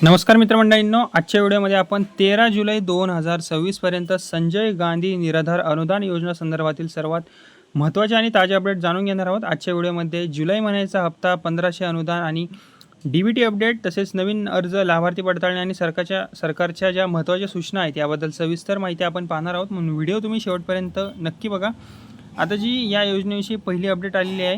नमस्कार मित्रमंडळींनो, आजच्या व्हिडिओमध्ये आपण 13 जुलै 2026 पर्यंत संजय गांधी निराधार अनुदान योजना संदर्भातील सर्वात महत्त्वाचे आणि ताजे अपडेट जाणून घेणार आहोत। आजच्या व्हिडिओमध्ये जुलै महिन्याचा हप्ता, 1500 अनुदान आणि डीबीटी अपडेट, तसेच नवीन अर्ज, लाभार्थी पडताळणी आणि सरकारच्या ज्या महत्त्वाच्या सूचना आहेत याबद्दल सविस्तर माहिती आपण पाहणार आहोत, म्हणून व्हिडिओ तुम्ही शेवटपर्यंत नक्की बघा। आता जी या योजनेविषयी पहिली अपडेट आलेली आहे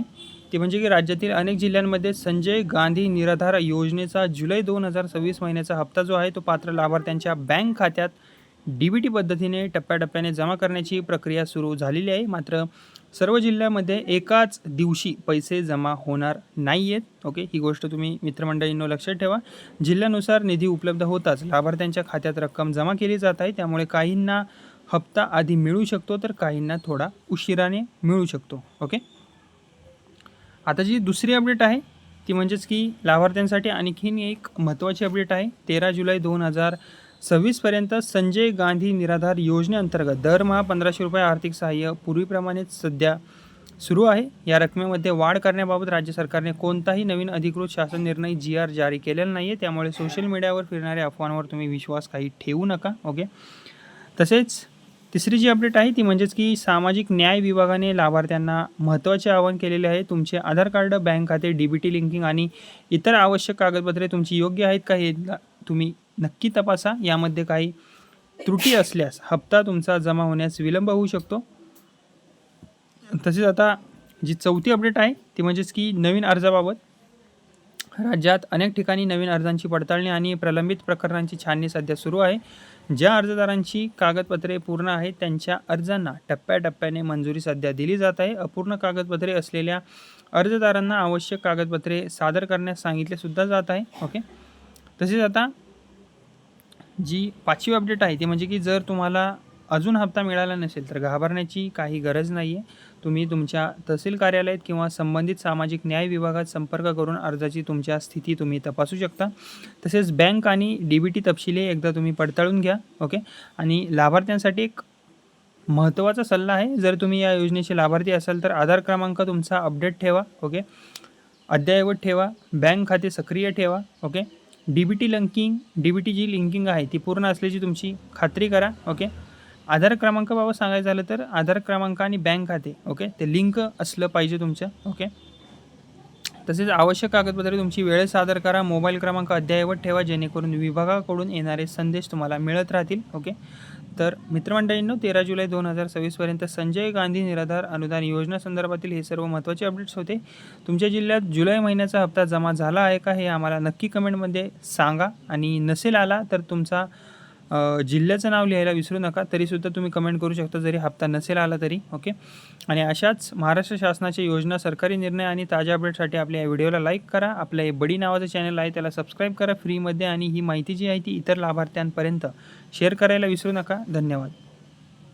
ती म्हणजे की राज्यातील अनेक जिल्ह्यांमध्ये संजय गांधी निराधार योजनेचा जुलै 2026 महिन्याचा हप्ता जो आहे तो पात्र लाभार्थ्यांच्या बँक खात्यात डीबीटी पद्धतीने टप्प्याटप्प्याने जमा करण्याची प्रक्रिया सुरू झालेली आहे। मात्र सर्व जिल्ह्यामध्ये एकाच दिवशी पैसे जमा होणार नाही आहेत। ओके, ही गोष्ट तुम्ही मित्रमंडळींनो लक्षात ठेवा। जिल्ह्यानुसार निधी उपलब्ध होताच लाभार्थ्यांच्या खात्यात रक्कम जमा केली जात आहे, त्यामुळे काहींना हप्ता आधी मिळू शकतो तर काहींना थोडा उशिराने मिळू शकतो। ओके, आता जी दुसरी अपडेट आहे ती म्हणजेच की लाभार्थ्यांसाठी आणखीन एक महत्त्वाची अपडेट आहे। 13 जुलै 2026 पर्यंत संजय गांधी निराधार योजनेअंतर्गत दरमहा 1500 रुपये आर्थिक सहाय्य पूर्वीप्रमाणेच सध्या सुरू आहे। या रकमेमध्ये वाढ करण्याबाबत राज्य सरकारने कोणताही नवीन अधिकृत शासन निर्णय GR जारी केलेला नाही आहे, त्यामुळे सोशल मीडियावर फिरणाऱ्या अफवांवर तुम्ही विश्वास काही ठेवू नका। ओके, तसेच तिसरी जी अपडेट आहे ती म्हणजेच की सामाजिक न्याय विभागाने लाभार्थ्यांना महत्त्वाचे आवाहन केलेले आहे। तुमचे आधार कार्ड, बँक खाते, डीबीटी लिंकिंग आणि इतर आवश्यक कागदपत्रे तुमची योग्य आहेत का हे तुम्ही नक्की तपासा। यामध्ये काही त्रुटी असल्यास हप्ता तुमचा जमा होण्यास विलंब होऊ शकतो। तसेच आता जी चौथी अपडेट आहे ती म्हणजेच की नवीन अर्जाबाबत राज्यात अनेक ठिकाणी नवीन अर्जांची पडताळणी आणि प्रलंबित प्रकरणांची छाननी सध्या सुरू आहे। ज्या अर्जदारांची कागदपत्रे पूर्ण आहेत त्यांच्या अर्जांना टप्प्याटप्प्याने मंजुरी सध्या दिली जात आहे। अपूर्ण कागदपत्रे असलेल्या अर्जदारांना आवश्यक कागदपत्रे सादर करण्यास सांगितले सुद्धा जात आहे। ओके, तसेच आता जी पाचवी अपडेट आहे ती म्हणजे की जर तुम्हाला अजून हप्ता मिळाला नसेल तर घाबरण्याची काही गरज नाही आहे। तुम्ही तुमच्या तहसील कार्यालयात किंवा संबंधित सामाजिक न्याय विभागात संपर्क करून अर्जाची तुमच्या स्थिती तुम्ही तपासू शकता। तसेच बँक आणि डीबीटी तपशिले एकदा तुम्ही पडताळून घ्या। ओके, आणि लाभार्थ्यांसाठी एक महत्त्वाचा सल्ला आहे, जर तुम्ही या योजनेचे लाभार्थी असाल तर आधार क्रमांक तुमचा अपडेट ठेवा। ओके, अद्ययावत ठेवा, बँक खाते सक्रिय ठेवा। ओके, डीबीटी जी लिंकिंग आहे ती पूर्ण असल्याची तुमची खात्री करा। ओके, आधार क्रमांकाबाबत सांगायचं झालं तर आधार क्रमांक आणि बँक खाते ओके ते लिंक असलं पाहिजे तुमचं। ओके, तसेच आवश्यक कागदपत्रे तुमची वेळेत सादर करा। मोबाईल क्रमांक अद्ययावत ठेवा जेणेकरून विभागाकडून येणारे संदेश तुम्हाला मिळत राहतील। ओके, तर मित्रमंडळींनो 13 जुलै 2026 पर्यंत संजय गांधी निराधार अनुदान योजना संदर्भातील हे सर्व महत्त्वाचे अपडेट्स होते। तुमच्या जिल्ह्यात जुलै महिन्याचा हप्ता जमा झाला आहे का हे आम्हाला नक्की कमेंटमध्ये सांगा, आणि नसेल आला तर तुमचा जिल्ह्याचं नाव लिहायला विसरू नका। तरीसुद्धा तुम्ही कमेंट करू शकता जरी हप्ता नसेल आला तरी। ओके, आणि अशाच महाराष्ट्र शासनाच्या योजना, सरकारी निर्णय आणि ताज्या अपडेटसाठी आपल्या या व्हिडिओला लाईक करा। आपलं हे बडी नावाचं चॅनल आहे त्याला सबस्क्राईब करा फ्रीमध्ये, आणि ही माहिती जी आहे ती इतर लाभार्थ्यांपर्यंत शेअर करायला विसरू नका। धन्यवाद।